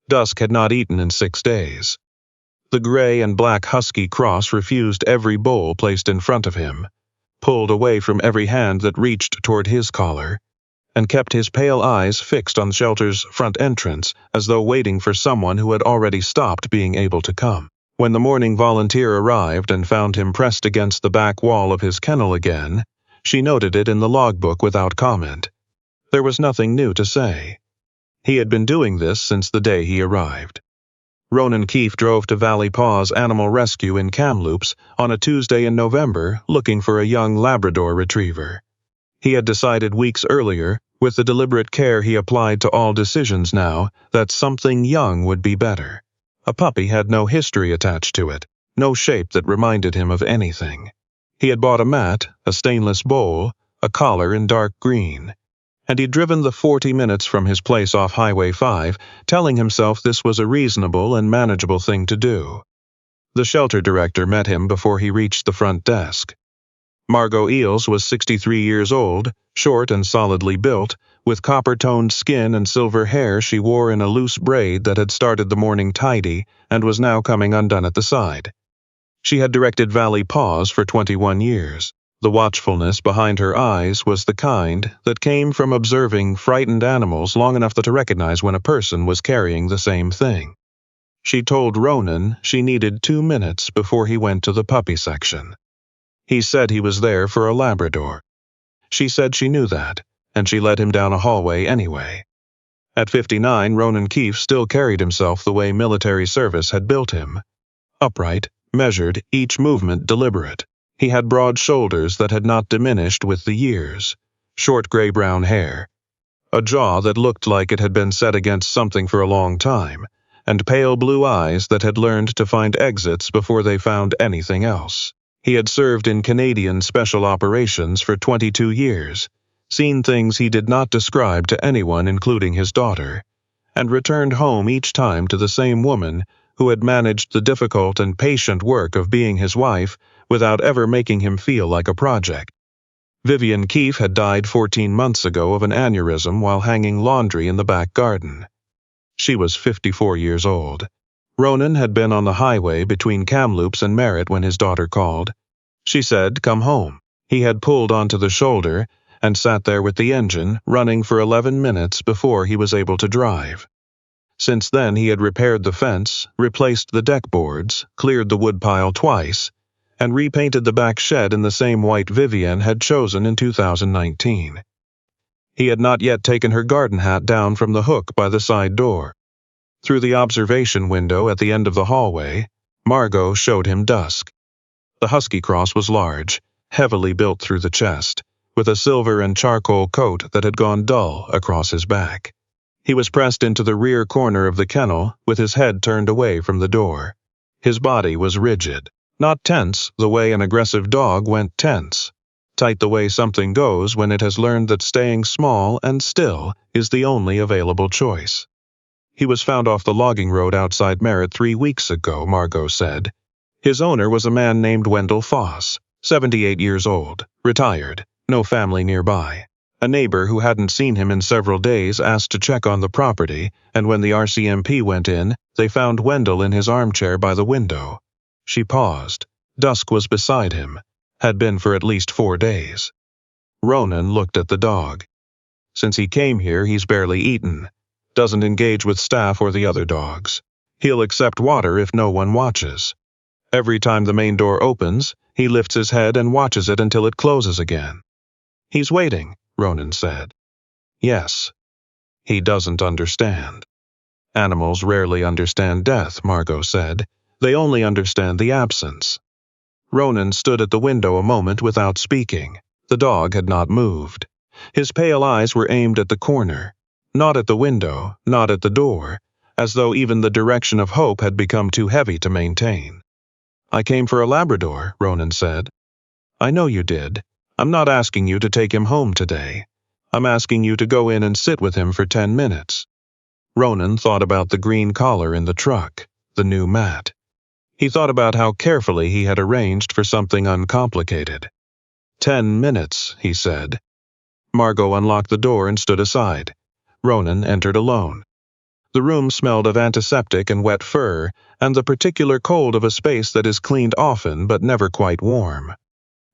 Dusk had not eaten in 6 days. The gray and black Husky cross refused every bowl placed in front of him, pulled away from every hand that reached toward his collar, and kept his pale eyes fixed on the shelter's front entrance as though waiting for someone who had already stopped being able to come. When the morning volunteer arrived and found him pressed against the back wall of his kennel again, she noted it in the logbook without comment. There was nothing new to say. He had been doing this since the day he arrived. Ronan Keefe drove to Valley Paws Animal Rescue in Kamloops on a Tuesday in November looking for a young Labrador retriever. He had decided weeks earlier, with the deliberate care he applied to all decisions now, that something young would be better. A puppy had no history attached to it, no shape that reminded him of anything. He had bought a mat, a stainless bowl, a collar in dark green, and he'd driven the 40 minutes from his place off Highway 5, telling himself this was a reasonable and manageable thing to do. The shelter director met him before he reached the front desk. Margot Eels was 63 years old, short and solidly built, with copper-toned skin and silver hair she wore in a loose braid that had started the morning tidy and was now coming undone at the side. She had directed Valley Paws for 21 years. The watchfulness behind her eyes was the kind that came from observing frightened animals long enough to recognize when a person was carrying the same thing. She told Ronan she needed 2 minutes before he went to the puppy section. He said he was there for a Labrador. She said she knew that, and she led him down a hallway anyway. At 59, Ronan Keefe still carried himself the way military service had built him. Upright, measured, each movement deliberate. He had broad shoulders that had not diminished with the years, short gray-brown hair, a jaw that looked like it had been set against something for a long time, and pale blue eyes that had learned to find exits before they found anything else. He had served in Canadian Special Operations for 22 years, seen things he did not describe to anyone including his daughter, and returned home each time to the same woman who had managed the difficult and patient work of being his wife without ever making him feel like a project. Vivian Keefe had died 14 months ago of an aneurysm while hanging laundry in the back garden. She was 54 years old. Ronan had been on the highway between Kamloops and Merritt when his daughter called. She said, "Come home." He had pulled onto the shoulder and sat there with the engine running for 11 minutes before he was able to drive. Since then he had repaired the fence, replaced the deck boards, cleared the woodpile twice, and repainted the back shed in the same white Vivian had chosen in 2019. He had not yet taken her garden hat down from the hook by the side door. Through the observation window at the end of the hallway, Margot showed him Dusk. The Husky cross was large, heavily built through the chest, with a silver and charcoal coat that had gone dull across his back. He was pressed into the rear corner of the kennel with his head turned away from the door. His body was rigid. Not tense the way an aggressive dog went tense. Tight the way something goes when it has learned that staying small and still is the only available choice. He was found off the logging road outside Merritt 3 weeks ago, Margot said. His owner was a man named Wendell Foss, 78 years old, retired, no family nearby. A neighbor who hadn't seen him in several days asked to check on the property, and when the RCMP went in, they found Wendell in his armchair by the window. She paused. Dusk was beside him, had been for at least 4 days. Ronan looked at the dog. Since he came here, he's barely eaten. Doesn't engage with staff or the other dogs. He'll accept water if no one watches. Every time the main door opens, he lifts his head and watches it until it closes again. He's waiting, Ronan said. Yes. He doesn't understand. Animals rarely understand death, Margot said. They only understand the absence. Ronan stood at the window a moment without speaking. The dog had not moved. His pale eyes were aimed at the corner, not at the window, not at the door, as though even the direction of hope had become too heavy to maintain. "I came for a Labrador," Ronan said. "I know you did. I'm not asking you to take him home today. I'm asking you to go in and sit with him for 10 minutes. Ronan thought about the green collar in the truck, the new mat. He thought about how carefully he had arranged for something uncomplicated. 10 minutes, he said. Margot unlocked the door and stood aside. Ronan entered alone. The room smelled of antiseptic and wet fur, and the particular cold of a space that is cleaned often but never quite warm.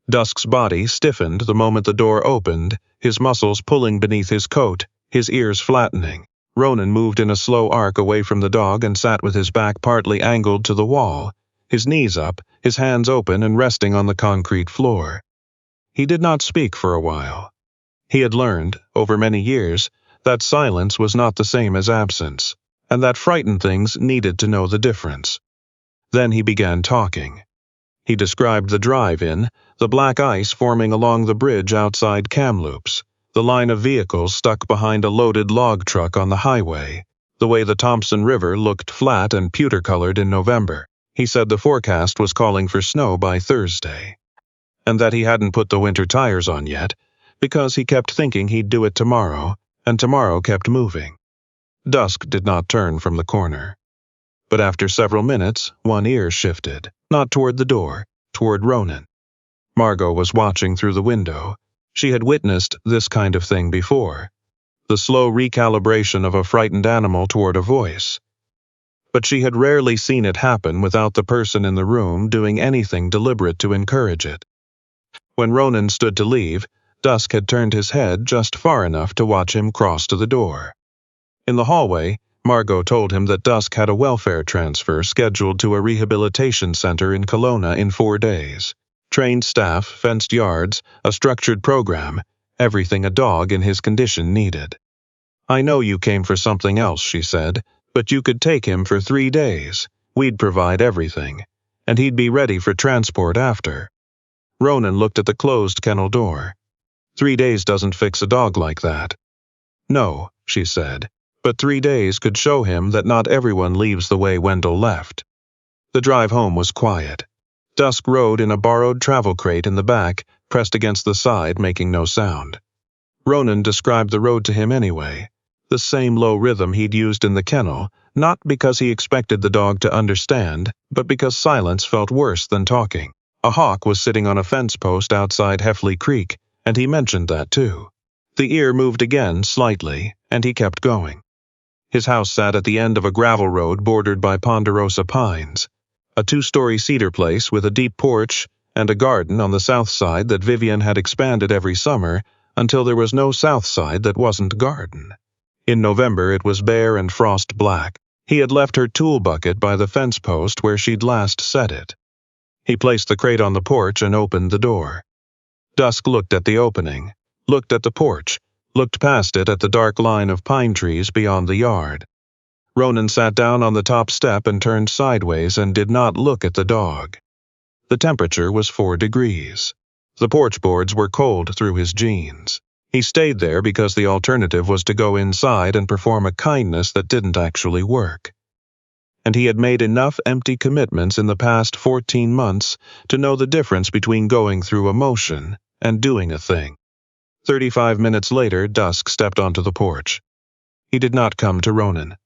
Dusk's body stiffened the moment the door opened, his muscles pulling beneath his coat, his ears flattening. Ronan moved in a slow arc away from the dog and sat with his back partly angled to the wall, his knees up, his hands open and resting on the concrete floor. He did not speak for a while. He had learned, over many years, that silence was not the same as absence, and that frightened things needed to know the difference. Then he began talking. He described the drive-in, the black ice forming along the bridge outside Kamloops, the line of vehicles stuck behind a loaded log truck on the highway, the way the Thompson River looked flat and pewter-colored in November. He said the forecast was calling for snow by Thursday, and that he hadn't put the winter tires on yet, because he kept thinking he'd do it tomorrow, and tomorrow kept moving. Dusk did not turn from the corner. But after several minutes, one ear shifted, not toward the door, toward Ronan. Margot was watching through the window. She had witnessed this kind of thing before, the slow recalibration of a frightened animal toward a voice. But she had rarely seen it happen without the person in the room doing anything deliberate to encourage it. When Ronan stood to leave, Dusk had turned his head just far enough to watch him cross to the door. In the hallway, Margot told him that Dusk had a welfare transfer scheduled to a rehabilitation center in Kelowna in 4 days. Trained staff, fenced yards, a structured program, everything a dog in his condition needed. "I know you came for something else," she said, "but you could take him for 3 days. We'd provide everything, and he'd be ready for transport after." Ronan looked at the closed kennel door. 3 days doesn't fix a dog like that. "No," she said, "but 3 days could show him that not everyone leaves the way Wendell left." The drive home was quiet. Dusk rode in a borrowed travel crate in the back, pressed against the side, making no sound. Ronan described the road to him anyway, the same low rhythm he'd used in the kennel, not because he expected the dog to understand, but because silence felt worse than talking. A hawk was sitting on a fence post outside Heffley Creek, and he mentioned that too. The ear moved again, slightly, and he kept going. His house sat at the end of a gravel road bordered by ponderosa pines, a 2-story cedar place with a deep porch and a garden on the south side that Vivian had expanded every summer until there was no south side that wasn't garden. In November it was bare and frost black. He had left her tool bucket by the fence post where she'd last set it. He placed the crate on the porch and opened the door. Dusk looked at the opening, looked at the porch, looked past it at the dark line of pine trees beyond the yard. Ronan sat down on the top step and turned sideways and did not look at the dog. The temperature was 4 degrees. The porch boards were cold through his jeans. He stayed there because the alternative was to go inside and perform a kindness that didn't actually work. And he had made enough empty commitments in the past 14 months to know the difference between going through emotion and doing a thing. 35 minutes later, Dusk stepped onto the porch. He did not come to Ronan.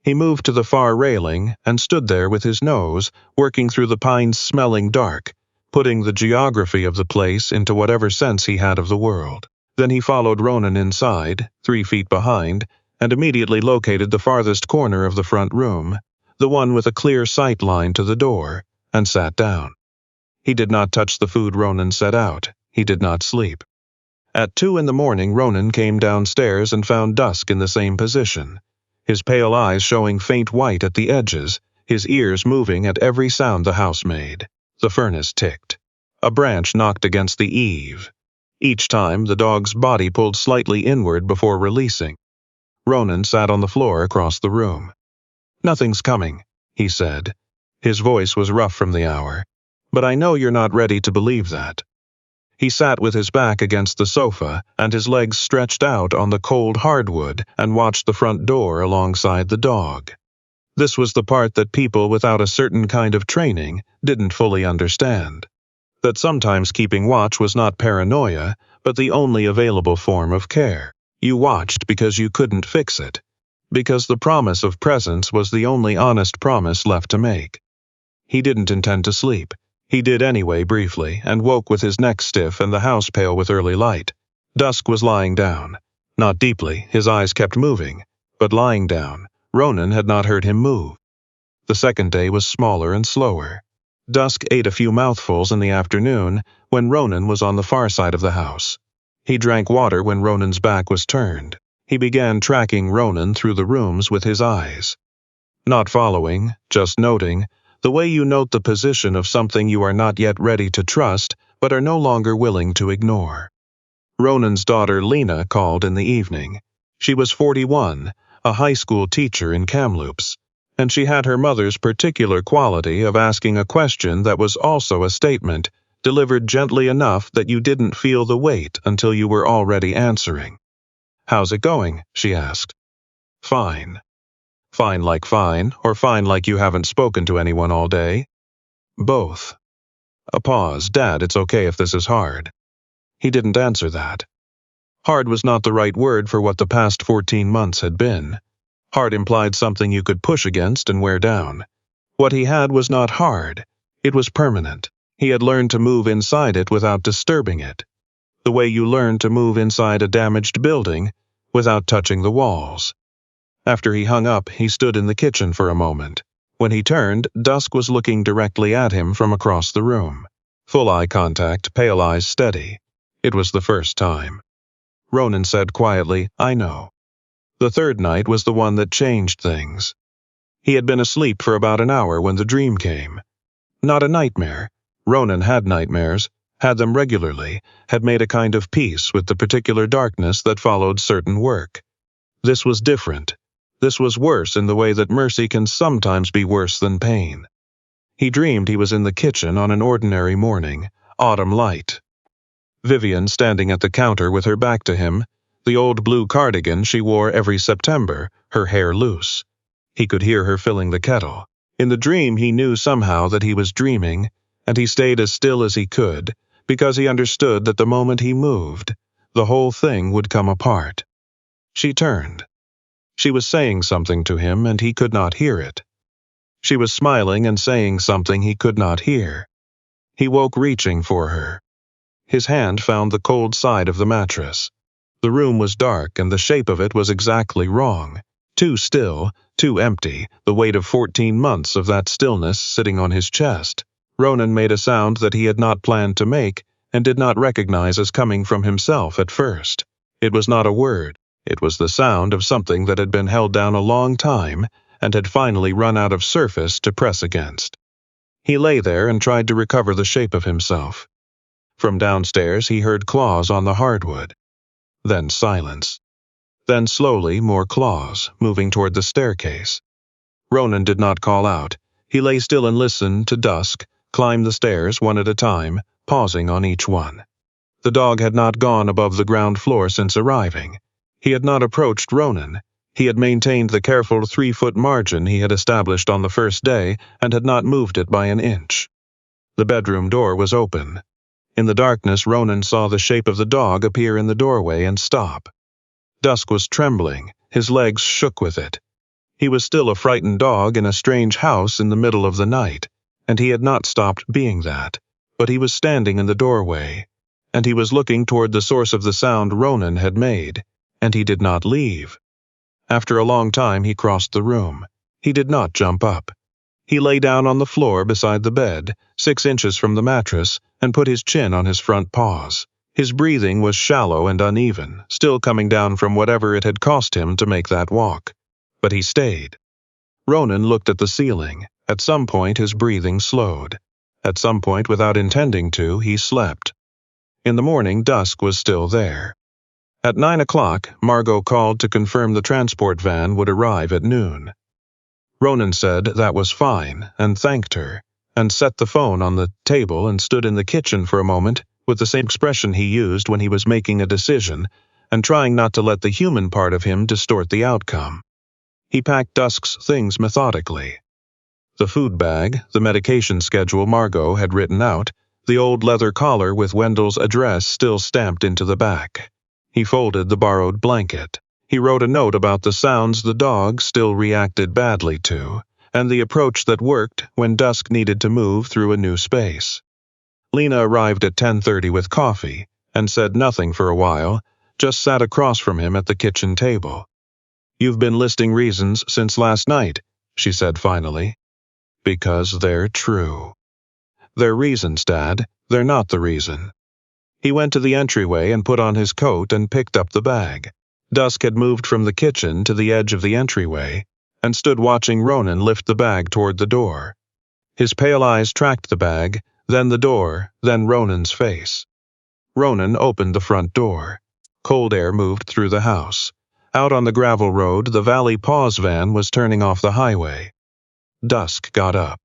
He moved to the far railing and stood there with his nose, working through the pines smelling dark, putting the geography of the place into whatever sense he had of the world. Then he followed Ronan inside, 3 feet behind, and immediately located the farthest corner of the front room, the one with a clear sight line to the door, and sat down. He did not touch the food Ronan set out. He did not sleep. At 2 in the morning, Ronan came downstairs and found Dusk in the same position, his pale eyes showing faint white at the edges, his ears moving at every sound the house made. The furnace ticked. A branch knocked against the eave. Each time, the dog's body pulled slightly inward before releasing. Ronan sat on the floor across the room. "Nothing's coming," he said. His voice was rough from the hour. "But I know you're not ready to believe that." He sat with his back against the sofa and his legs stretched out on the cold hardwood and watched the front door alongside the dog. This was the part that people without a certain kind of training didn't fully understand. That sometimes keeping watch was not paranoia, but the only available form of care. You watched because you couldn't fix it, because the promise of presence was the only honest promise left to make. He didn't intend to sleep. He did anyway briefly, and woke with his neck stiff and the house pale with early light. Dusk was lying down. Not deeply, his eyes kept moving, but lying down, Ronan had not heard him move. The second day was smaller and slower. Dusk ate a few mouthfuls in the afternoon when Ronan was on the far side of the house. He drank water when Ronan's back was turned. He began tracking Ronan through the rooms with his eyes. Not following, just noting, the way you note the position of something you are not yet ready to trust but are no longer willing to ignore. Ronan's daughter Lena called in the evening. She was 41, a high school teacher in Kamloops, and she had her mother's particular quality of asking a question that was also a statement, delivered gently enough that you didn't feel the weight until you were already answering. "How's it going?" she asked. "Fine." Fine like fine, or fine like you haven't spoken to anyone all day? Both. A pause. "Dad, it's okay if this is hard." He didn't answer that. Hard was not the right word for what the past 14 months had been. Hard implied something you could push against and wear down. What he had was not hard. It was permanent. He had learned to move inside it without disturbing it. The way you learn to move inside a damaged building without touching the walls. After he hung up, he stood in the kitchen for a moment. When he turned, Dusk was looking directly at him from across the room. Full eye contact, pale eyes steady. It was the first time. Ronan said quietly, "I know." The third night was the one that changed things. He had been asleep for about an hour when the dream came. Not a nightmare. Ronan had nightmares, had them regularly, had made a kind of peace with the particular darkness that followed certain work. This was different. This was worse in the way that mercy can sometimes be worse than pain. He dreamed he was in the kitchen on an ordinary morning, autumn light. Vivian standing at the counter with her back to him, the old blue cardigan she wore every September, her hair loose. He could hear her filling the kettle. In the dream he knew somehow that he was dreaming, and he stayed as still as he could, because he understood that the moment he moved, the whole thing would come apart. She turned. She was saying something to him, and he could not hear it. She was smiling and saying something he could not hear. He woke reaching for her. His hand found the cold side of the mattress. The room was dark, and the shape of it was exactly wrong. Too still, too empty, the weight of 14 months of that stillness sitting on his chest. Ronan made a sound that he had not planned to make, and did not recognize as coming from himself at first. It was not a word. It was the sound of something that had been held down a long time and had finally run out of surface to press against. He lay there and tried to recover the shape of himself. From downstairs he heard claws on the hardwood. Then silence. Then slowly more claws, moving toward the staircase. Ronan did not call out. He lay still and listened to Dusk climb the stairs one at a time, pausing on each one. The dog had not gone above the ground floor since arriving. He had not approached Ronan. He had maintained the careful 3-foot margin he had established on the first day and had not moved it by an inch. The bedroom door was open. In the darkness, Ronan saw the shape of the dog appear in the doorway and stop. Dusk was trembling. His legs shook with it. He was still a frightened dog in a strange house in the middle of the night, and he had not stopped being that, but he was standing in the doorway, and he was looking toward the source of the sound Ronan had made, and he did not leave. After a long time he crossed the room. He did not jump up. He lay down on the floor beside the bed, 6 inches from the mattress, and put his chin on his front paws. His breathing was shallow and uneven, still coming down from whatever it had cost him to make that walk. But he stayed. Ronan looked at the ceiling. At some point his breathing slowed. At some point, without intending to, he slept. In the morning, Dusk was still there. At 9 o'clock, Margot called to confirm the transport van would arrive at noon. Ronan said that was fine, and thanked her, and set the phone on the table and stood in the kitchen for a moment with the same expression he used when he was making a decision and trying not to let the human part of him distort the outcome. He packed Dusk's things methodically. The food bag, the medication schedule Margot had written out, the old leather collar with Wendell's address still stamped into the back. He folded the borrowed blanket. He wrote a note about the sounds the dog still reacted badly to, and the approach that worked when Dusk needed to move through a new space. Lena arrived at 10:30 with coffee, and said nothing for a while, just sat across from him at the kitchen table. "You've been listing reasons since last night," she said finally. "Because they're true." "They're reasons, Dad. They're not the reason." He went to the entryway and put on his coat and picked up the bag. Dusk had moved from the kitchen to the edge of the entryway and stood watching Ronan lift the bag toward the door. His pale eyes tracked the bag, then the door, then Ronan's face. Ronan opened the front door. Cold air moved through the house. Out on the gravel road, the Valley Paws van was turning off the highway. Dusk got up.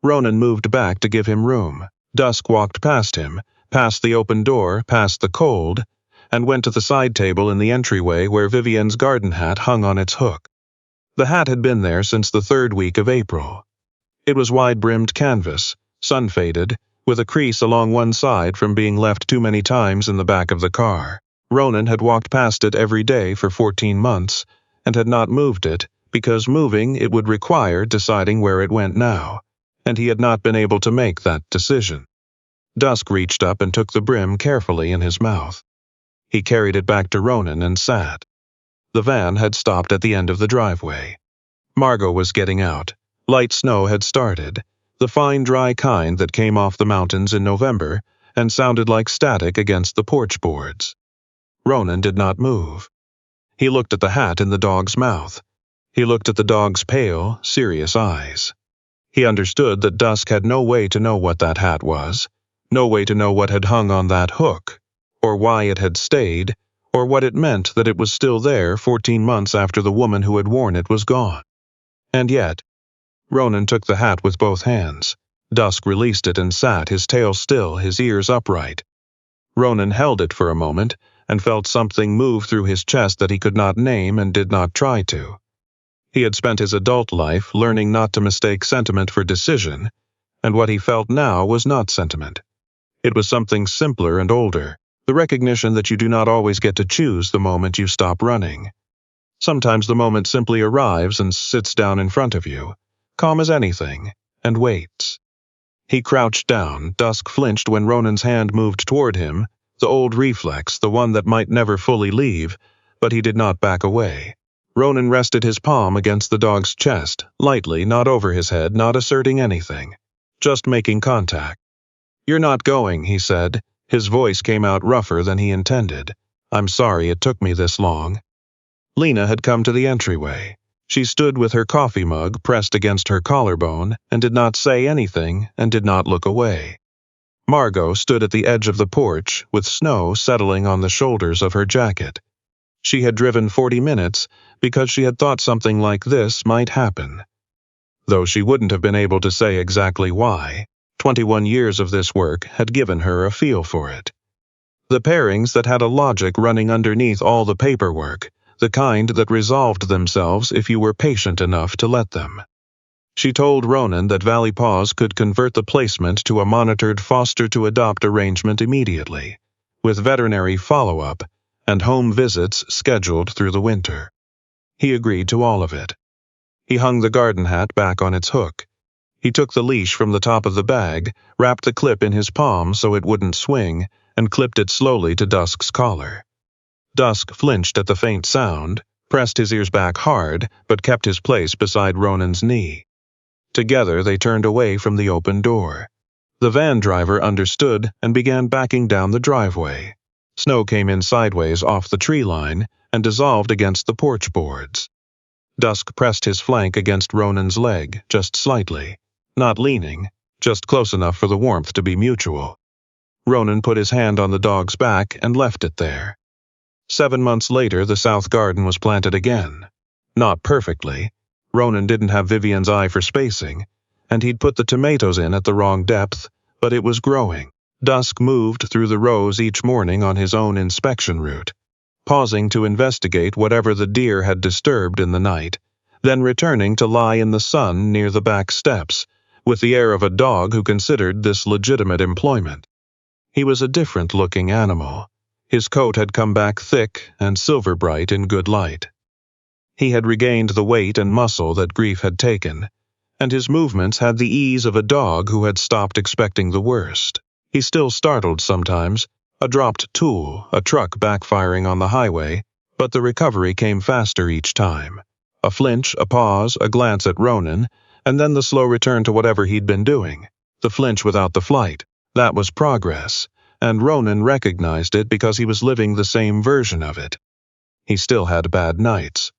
Ronan moved back to give him room. Dusk walked past him, past the open door, past the cold, and went to the side table in the entryway where Vivian's garden hat hung on its hook. The hat had been there since the 3rd week of April. It was wide-brimmed canvas, sun-faded, with a crease along one side from being left too many times in the back of the car. Ronan had walked past it every day for 14 months and had not moved it because moving it would require deciding where it went now, and he had not been able to make that decision. Dusk reached up and took the brim carefully in his mouth. He carried it back to Ronan and sat. The van had stopped at the end of the driveway. Margot was getting out. Light snow had started, the fine dry kind that came off the mountains in November and sounded like static against the porch boards. Ronan did not move. He looked at the hat in the dog's mouth. He looked at the dog's pale, serious eyes. He understood that Dusk had no way to know what that hat was, no way to know what had hung on that hook, or why it had stayed, or what it meant that it was still there 14 months after the woman who had worn it was gone. And yet, Ronan took the hat with both hands. Dusk released it and sat, his tail still, his ears upright. Ronan held it for a moment and felt something move through his chest that he could not name and did not try to. He had spent his adult life learning not to mistake sentiment for decision, and what he felt now was not sentiment. It was something simpler and older, the recognition that you do not always get to choose the moment you stop running. Sometimes the moment simply arrives and sits down in front of you, calm as anything, and waits. He crouched down. Dusk flinched when Ronan's hand moved toward him, the old reflex, the one that might never fully leave, but he did not back away. Ronan rested his palm against the dog's chest, lightly, not over his head, not asserting anything, just making contact. "You're not going," he said. His voice came out rougher than he intended. "I'm sorry it took me this long." Lena had come to the entryway. She stood with her coffee mug pressed against her collarbone and did not say anything and did not look away. Margot stood at the edge of the porch with snow settling on the shoulders of her jacket. She had driven 40 minutes because she had thought something like this might happen. Though she wouldn't have been able to say exactly why, 21 years of this work had given her a feel for it. The pairings that had a logic running underneath all the paperwork, the kind that resolved themselves if you were patient enough to let them. She told Ronan that Valley Paws could convert the placement to a monitored foster-to-adopt arrangement immediately, with veterinary follow-up and home visits scheduled through the winter. He agreed to all of it. He hung the garden hat back on its hook. He took the leash from the top of the bag, wrapped the clip in his palm so it wouldn't swing, and clipped it slowly to Dusk's collar. Dusk flinched at the faint sound, pressed his ears back hard, but kept his place beside Ronan's knee. Together they turned away from the open door. The van driver understood and began backing down the driveway. Snow came in sideways off the tree line and dissolved against the porch boards. Dusk pressed his flank against Ronan's leg, just slightly, not leaning, just close enough for the warmth to be mutual. Ronan put his hand on the dog's back and left it there. 7 months later, the south garden was planted again. Not perfectly. Ronan didn't have Vivian's eye for spacing, and he'd put the tomatoes in at the wrong depth, but it was growing. Dusk moved through the rows each morning on his own inspection route, pausing to investigate whatever the deer had disturbed in the night, then returning to lie in the sun near the back steps, with the air of a dog who considered this legitimate employment. He was a different-looking animal. His coat had come back thick and silver-bright in good light. He had regained the weight and muscle that grief had taken, and his movements had the ease of a dog who had stopped expecting the worst. He still startled sometimes, a dropped tool, a truck backfiring on the highway, But the recovery came faster each time. A flinch, a pause, a glance at Ronan, and then the slow return to whatever he'd been doing. The flinch without the flight. That was progress, and Ronan recognized it because he was living the same version of it. He still had bad nights.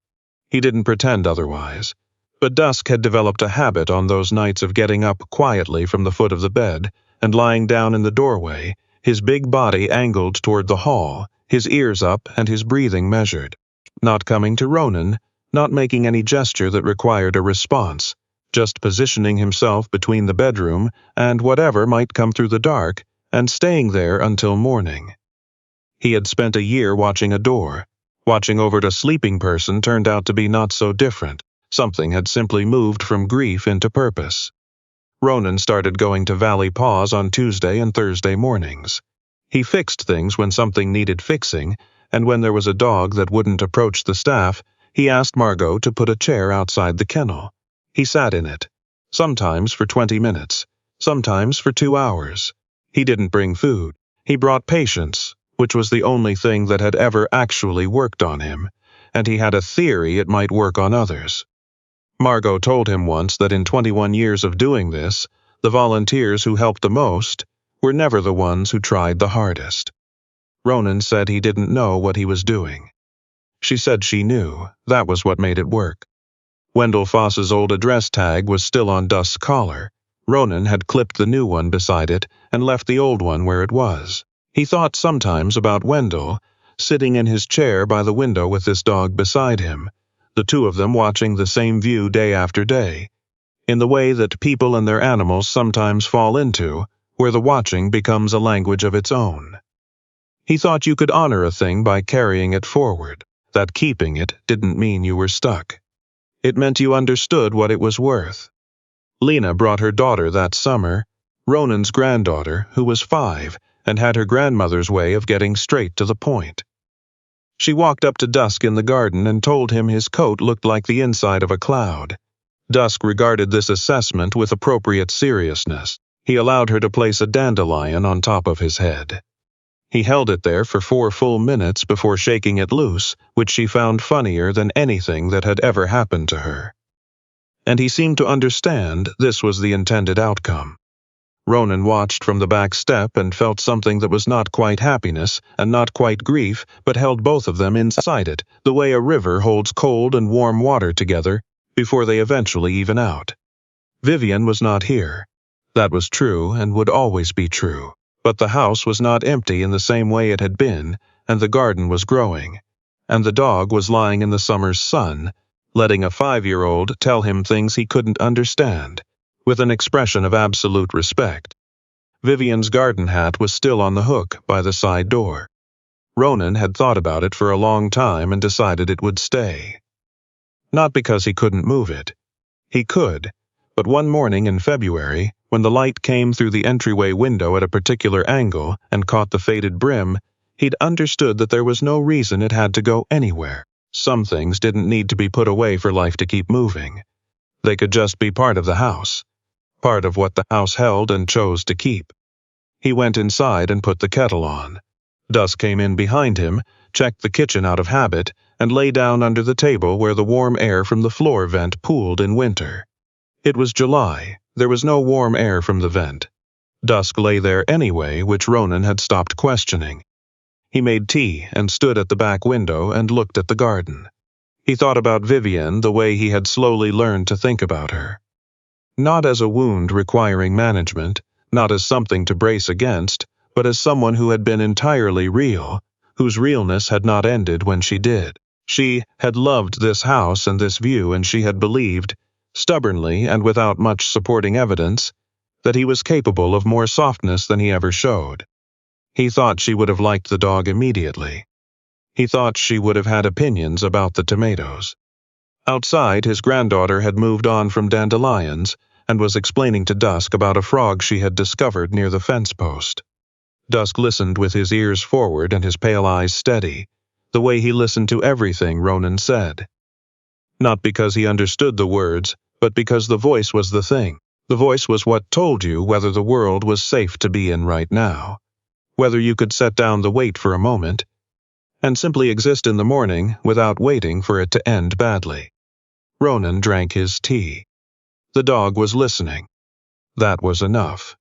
He didn't pretend otherwise. But Dusk had developed a habit on those nights of getting up quietly from the foot of the bed and lying down in the doorway, his big body angled toward the hall, his ears up and his breathing measured. Not coming to Ronan, not making any gesture that required a response, just positioning himself between the bedroom and whatever might come through the dark, and staying there until morning. He had spent a year watching a door. Watching over a sleeping person turned out to be not so different. Something had simply moved from grief into purpose. Ronan started going to Valley Paws on Tuesday and Thursday mornings. He fixed things when something needed fixing, and when there was a dog that wouldn't approach the staff, he asked Margot to put a chair outside the kennel. He sat in it, sometimes for 20 minutes, sometimes for 2 hours. He didn't bring food. He brought patience, which was the only thing that had ever actually worked on him, and he had a theory it might work on others. Margot told him once that in 21 years of doing this, the volunteers who helped the most were never the ones who tried the hardest. Ronan said he didn't know what he was doing. She said she knew. That was what made it work. Wendell Foss's old address tag was still on Dusk's collar. Ronan had clipped the new one beside it and left the old one where it was. He thought sometimes about Wendell, sitting in his chair by the window with this dog beside him, the two of them watching the same view day after day, in the way that people and their animals sometimes fall into, where the watching becomes a language of its own. He thought you could honor a thing by carrying it forward, that keeping it didn't mean you were stuck. It meant you understood what it was worth. Lena brought her daughter that summer, Ronan's granddaughter, who was 5, and had her grandmother's way of getting straight to the point. She walked up to Dusk in the garden and told him his coat looked like the inside of a cloud. Dusk regarded this assessment with appropriate seriousness. He allowed her to place a dandelion on top of his head. He held it there for 4 full minutes before shaking it loose, which she found funnier than anything that had ever happened to her. And he seemed to understand this was the intended outcome. Ronan watched from the back step and felt something that was not quite happiness and not quite grief, but held both of them inside it, the way a river holds cold and warm water together before they eventually even out. Vivian was not here. That was true and would always be true. But the house was not empty in the same way it had been, and the garden was growing. And the dog was lying in the summer's sun, letting a 5-year-old tell him things he couldn't understand, with an expression of absolute respect. Vivian's garden hat was still on the hook by the side door. Ronan had thought about it for a long time and decided it would stay. Not because he couldn't move it. He could, but one morning in February, when the light came through the entryway window at a particular angle and caught the faded brim, he'd understood that there was no reason it had to go anywhere. Some things didn't need to be put away for life to keep moving. They could just be part of the house. Part of what the house held and chose to keep. He went inside and put the kettle on. Dusk came in behind him, checked the kitchen out of habit, and lay down under the table where the warm air from the floor vent pooled in winter. It was July. There was no warm air from the vent. Dusk lay there anyway, which Ronan had stopped questioning. He made tea and stood at the back window and looked at the garden. He thought about Vivian the way he had slowly learned to think about her. Not as a wound requiring management, not as something to brace against, but as someone who had been entirely real, whose realness had not ended when she did. She had loved this house and this view, and she had believed, stubbornly and without much supporting evidence, that he was capable of more softness than he ever showed. He thought she would have liked the dog immediately. He thought she would have had opinions about the tomatoes. Outside, his granddaughter had moved on from dandelions and was explaining to Dusk about a frog she had discovered near the fence post. Dusk listened with his ears forward and his pale eyes steady, the way he listened to everything Ronan said. Not because he understood the words, but because the voice was the thing. The voice was what told you whether the world was safe to be in right now, whether you could set down the weight for a moment, and simply exist in the morning without waiting for it to end badly. Ronan drank his tea. The dog was listening. That was enough.